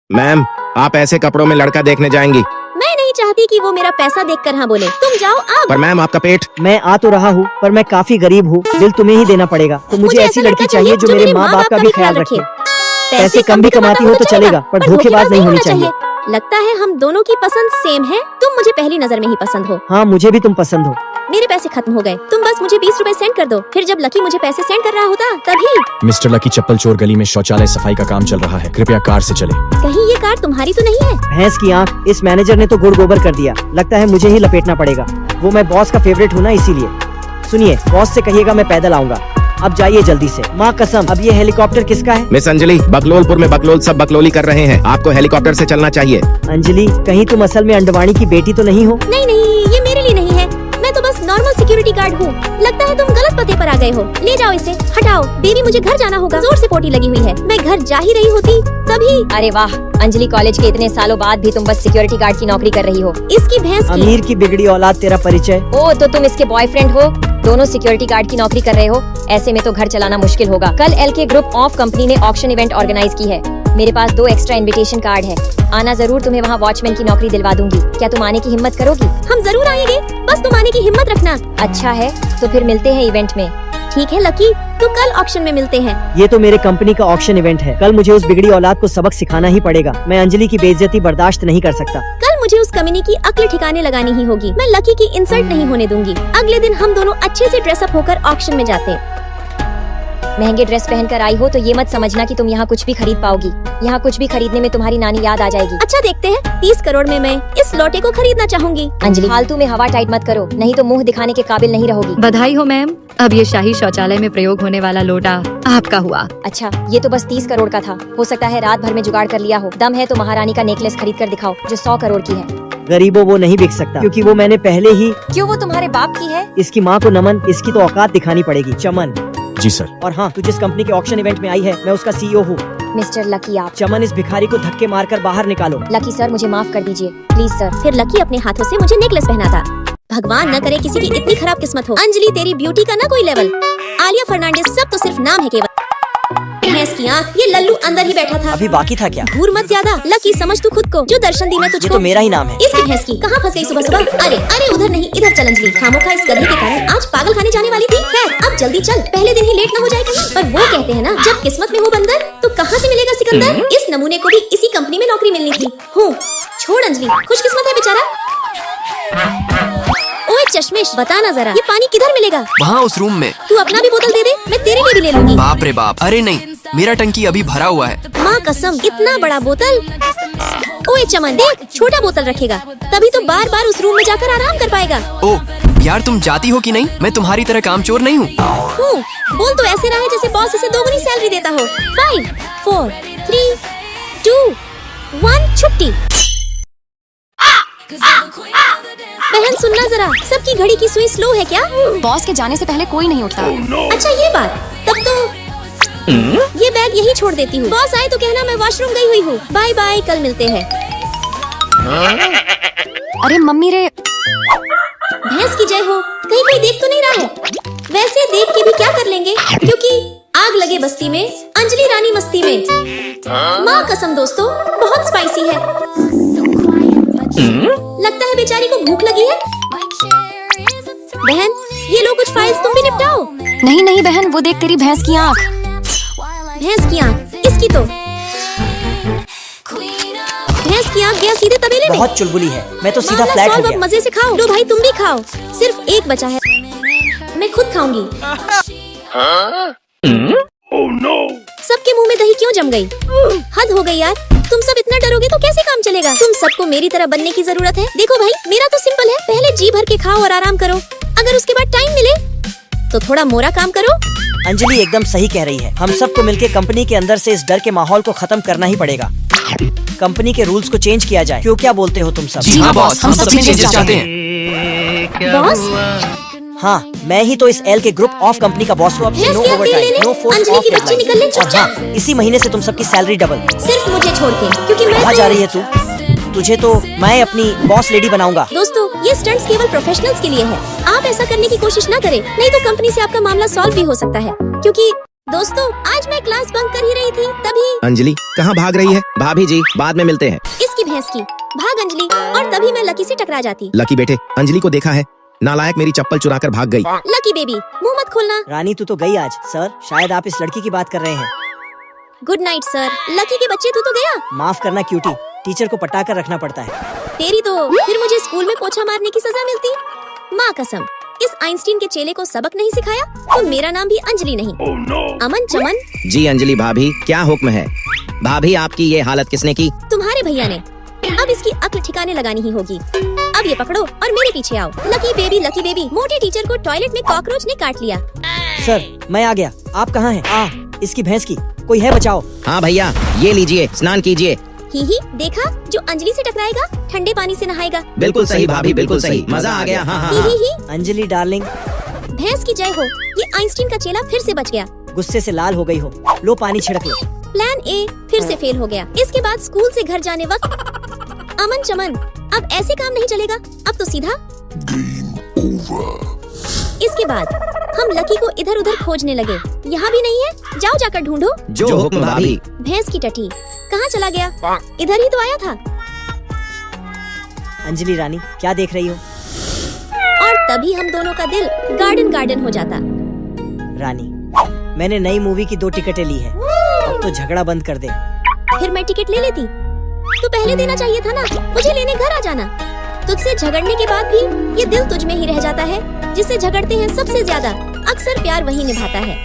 Ma'am, आप ऐसे कपड़ों में लड़का देखने जाएंगी? मैं नहीं चाहती कि वो मेरा पैसा देखकर हाँ बोले। तुम जाओ अब। पर मैम, आपका पेट। मैं आ तो रहा हूँ, पर मैं काफी गरीब हूँ। बिल तुम्हें ही देना पड़ेगा। तो मुझे ऐसी लड़की चाहिए जो मेरे माँ बाप का भी ख्याल रखे। पैसे कम भी कमाती हो तो चलेगा, पर धोखेबाज नहीं होनी चाहिए। लगता है हम दोनों की पसंद सेम है। तुम मुझे पहली नजर में ही पसंद हो। हाँ, मुझे भी तुम पसंद हो। मेरे पैसे खत्म हो गए, तुम बस मुझे 20 रुपए सेंड कर दो। फिर जब लकी मुझे पैसे सेंड कर रहा होता तभी। मिस्टर लकी, चप्पल चोर गली में शौचालय सफाई का काम चल रहा है, कृपया कार से चले। कहीं ये कार तुम्हारी तो नहीं है? भैंस की आँख, इस मैनेजर ने तो गुड़ गोबर कर दिया। लगता है मुझे ही लपेटना पड़ेगा। वो मैं बॉस का फेवरेट हूँ ना, इसीलिए। सुनिए, बॉस से कहिएगा मैं पैदल आऊंगा। अब जाइए जल्दी से। माँ कसम, अब ये हेलीकॉप्टर किसका है? मिस अंजलि, बकलोलपुर में बकलोल सब बकलोली कर रहे हैं। आपको हेलीकॉप्टर से चलना चाहिए। अंजलि, कहीं तुम असल में अंडवाणी की बेटी तो नहीं हो? नहीं नहीं, ये मेरे लिए नहीं है। मैं तो बस नॉर्मल सिक्योरिटी गार्ड हूँ। लगता है तुम गलत पते पर आ गए हो। ले जाओ इसे, हटाओ। बेबी, मुझे घर जाना होगा। जोर से पोटी लगी हुई है। मैं घर जा ही रही होती तभी। अरे वाह अंजलि, कॉलेज के इतने सालों बाद भी तुम बस सिक्योरिटी गार्ड की नौकरी कर रही हो। इसकी भैंस की। अमीर की बिगड़ी औलाद, तेरा परिचय। ओ, तो तुम इसके बॉयफ्रेंड हो? दोनों सिक्योरिटी गार्ड की नौकरी कर रहे हो? ऐसे में तो घर चलाना मुश्किल होगा। कल एलके ग्रुप ऑफ कंपनी ने ऑक्शन इवेंट ऑर्गेनाइज की है। मेरे पास 2 एक्स्ट्रा इनविटेशन कार्ड है। आना जरूर, तुम्हें वहाँ वॉचमैन की नौकरी दिलवा दूंगी। क्या तुम आने की हिम्मत करोगी? हम जरूर आएंगे, बस तुम आने की हिम्मत रखना। अच्छा है, तो फिर मिलते हैं इवेंट में। ठीक है लकी, तो कल ऑक्शन में मिलते हैं। ये तो मेरे कंपनी का ऑक्शन इवेंट है। कल मुझे उस बिगड़ी औलाद को सबक सिखाना ही पड़ेगा। मैं अंजलि की बेइज्जती बर्दाश्त नहीं कर सकता। कल मुझे उस कमीने की अक्ल ठिकाने लगानी ही होगी। मैं लकी की इंसल्ट नहीं होने दूंगी। अगले दिन हम दोनों अच्छे से ड्रेसअप होकर ऑक्शन में जाते। महंगे ड्रेस पहनकर आई हो तो ये मत समझना कि तुम यहाँ कुछ भी खरीद पाओगी। यहाँ कुछ भी खरीदने में तुम्हारी नानी याद आ जाएगी। अच्छा देखते हैं, 30 करोड़ में मैं इस लौटे को खरीदना चाहूंगी। अंजलि, फालतू में हवा टाइट मत करो, नहीं तो मुंह दिखाने के काबिल नहीं रहोगी। बधाई हो मैम, अब ये शाही शौचालय में प्रयोग होने वाला लोटा आपका हुआ। अच्छा, ये तो बस 30 करोड़ का था। हो सकता है रात भर में जुगाड़ कर लिया हो। दम है तो महारानी का नेकलेस खरीद कर दिखाओ जो 100 करोड़ की है। गरीबों, वो नहीं बिक सकता, क्योंकि वो मैंने पहले ही। क्यों, वो तुम्हारे बाप की है? इसकी माँ को नमन, इसकी तो औकात दिखानी पड़ेगी। चमन। जी सर। और हाँ, तू जिस कंपनी के ऑक्शन इवेंट में आई है, मैं उसका CEO हूँ। मिस्टर लकी, आप। चमन, इस भिखारी को धक्के मारकर बाहर निकालो। लकी सर, मुझे माफ कर दीजिए प्लीज सर। फिर लकी अपने हाथों से मुझे नेकलेस पहनाता। भगवान न करे किसी की इतनी खराब किस्मत हो। अंजलि, तेरी ब्यूटी का ना कोई लेवल। आलिया फर्नांडिस सब तो सिर्फ नाम है केवल। भैंस की आँख, ये लल्लू अंदर ही बैठा था। अभी बाकी था क्या? घूर मत ज्यादा। लकी, समझ तू खुद को। जो दर्शन दी मैं तुझको। ये तो मेरा ही नाम है। इसकी भैंस की, कहाँ फंस गई सुबह सुबह? अरे अरे, उधर नहीं इधर चल अंजलि। खामोखा इस गधे के कारण आज पागल खाने जाने वाली थी। खैर, अब जल्दी चल, पहले दिन ही लेट न हो जाए कहीं। पर वो कहते हैं ना, जब किस्मत में हो बंदर तो कहाँ से मिलेगा सिकंदर। इस नमूने को भी इसी कंपनी में नौकरी मिलनी थी। हूँ, छोड़ अंजलि, खुशकिस्मत है बेचारा। ओए चश्मिश, बता ना जरा, ये पानी किधर मिलेगा? वहाँ उस रूम में। तू अपना भी बोतल दे दे, मैं तेरे लिए भी ले लूंगी। बाप रे बाप, अरे नहीं, मेरा टंकी अभी भरा हुआ है। माँ कसम, इतना बड़ा बोतल। ओए चमन, देख, छोटा बोतल रखेगा, तभी तो बार बार उस रूम में जाकर आराम कर पाएगा। ओह यार, तुम जाती हो कि नहीं? मैं तुम्हारी तरह कामचोर नहीं हूँ। बोल तो ऐसे रहा है जैसे बॉस इसे दोगुनी सैलरी देता हो। 5 4 3 2 1 छुट्टी। बहन सुनना जरा, सबकी घड़ी की सुई स्लो है क्या? बॉस के जाने से पहले कोई नहीं उठता। अच्छा ये बात, तब तो ये बैग यही छोड़ देती हूँ। बॉस आए तो कहना मैं वॉशरूम गई हुई हूँ। बाय बाय, कल मिलते हैं। अरे मम्मी रे। भैंस की जय हो, कहीं कोई देख तो नहीं रहा है? वैसे देख के भी क्या कर लेंगे, क्योंकि आग लगे बस्ती में, अंजलि रानी मस्ती में। माँ कसम दोस्तों, बहुत स्पाइसी है। लगता है बेचारी को भूख लगी है। बहन, ये लो कुछ फाइल्स, तुम भी निपटाओ। नहीं नहीं बहन, वो देख तेरी भैंस की आँख। भैंस की आँख, इसकी तो भैंस की आँख गया सीधे तबेले में। बहुत चुलबुली है, मैं तो सीधा मामला फ्लैट हो सॉल्व, अब गया। मजे से खाओ। लो भाई, तुम भी खाओ। सिर्फ एक बचा है, मैं खुद खाऊंगी। सबके मुंह में दही क्यों जम गई? हद हो गई यार, तुम सब इतना डरोगे तो कैसे काम चलेगा? तुम सबको मेरी तरह बनने की जरूरत है। देखो भाई, मेरा तो सिंपल है, पहले जी भर के खाओ और आराम करो। अगर उसके बाद टाइम मिले तो थोड़ा मोरा काम करो। अंजलि एकदम सही कह रही है। हम सबको मिलके कंपनी के अंदर से इस डर के माहौल को खत्म करना ही पड़ेगा। कंपनी के रूल्स को चेंज किया जाए। क्यों, क्या बोलते हो तुम सब? जी हाँ बॉस, हम सब चेंजेस चाहते हैं। बॉस, हाँ, मैं ही तो इस एल के ग्रुप ऑफ कंपनी का बॉस हूँ। अब से नो भैंस के ओवरटाइम, अकेले नो फोर्स अंजलि ऑफ की बच्ची निकल ले डेडलाइन। और चुपचाप। हाँ, इसी महीने से तुम सबकी सैलरी डबल। सिर्फ मुझे छोड़ के, क्योंकि मैं कहाँ तो... जा रही है तू? तुझे तो मैं अपनी बॉस लेडी बनाऊंगा। दोस्तों, ये स्टंट्स केवल प्रोफेशनल्स के लिए है। आप ऐसा करने की कोशिश ना करें, नहीं तो कंपनी से आपका मामला सॉल्व भी हो सकता है। क्योंकि दोस्तों आज मैं क्लास बंक कर ही रही थी, तभी अंजलि कहाँ भाग रही है? भाभी जी बाद में मिलते हैं। इसकी भैंस की भाग अंजलि, और तभी मैं लकी से टकरा जाती। लकी बेटे, अंजलि को देखा है? नालायक मेरी चप्पल चुरा कर भाग गई। लकी बेबी मुंह मत खोलना। रानी तू तो गई आज। सर शायद आप इस लड़की की बात कर रहे हैं। Good night sir. लकी के बच्चे तू तो गया। माफ करना क्यूटी, टीचर को पटा कर रखना पड़ता है। तेरी तो फिर मुझे स्कूल में पोछा मारने की सजा मिलती। माँ कसम, इस आइंस्टीन के चेले को सबक नहीं सिखाया तो मेरा नाम भी अंजलि नहीं। अमन चमन। जी अंजलि भाभी, क्या हुक्म है? भाभी आपकी ये हालत किसने की? तुम्हारे भैया ने। अब इसकी अक्ल ठिकाने लगानी ही होगी। अब ये पकड़ो और मेरे पीछे आओ। लकी बेबी, मोटे टीचर को टॉयलेट में कॉकरोच ने काट लिया। सर मैं आ गया। आप कहाँ हैं? इसकी भैंस की कोई है, बचाओ। हाँ भैया, ये लीजिए, स्नान कीजिए। ही देखा, जो अंजलि से टकराएगा ठंडे पानी से नहाएगा। बिल्कुल सही भाभी, बिल्कुल सही, मजा आ गया। हाँ हाँ हाँ। ही अंजलि डार्लिंग, भैंस की जय हो, ये आइंस्टीन का चेला फिर से बच गया। गुस्से से लाल हो गई हो, लो पानी छिड़क लो। प्लान ए फिर से फेल हो गया। इसके बाद स्कूल से घर जाने वक्त अमन चमन, अब ऐसे काम नहीं चलेगा, अब तो सीधा इसके बाद हम लकी को इधर उधर खोजने लगे। यहाँ भी नहीं है, जाओ जाकर ढूंढो। जो हुक्म भाभी। भैंस की टटी कहाँ चला गया? इधर ही तो आया था। अंजलि रानी क्या देख रही हो? और तभी हम दोनों का दिल गार्डन हो जाता। रानी मैंने नई मूवी की 2 टिकटें ली है, अब तो झगड़ा बंद कर दे। फिर मैं टिकट ले लेती तो पहले देना चाहिए था ना, मुझे लेने घर आ जाना। तुझसे झगड़ने के बाद भी ये दिल तुझ में ही रह जाता है। जिससे झगड़ते हैं सबसे ज्यादा अक्सर प्यार वही निभाता है।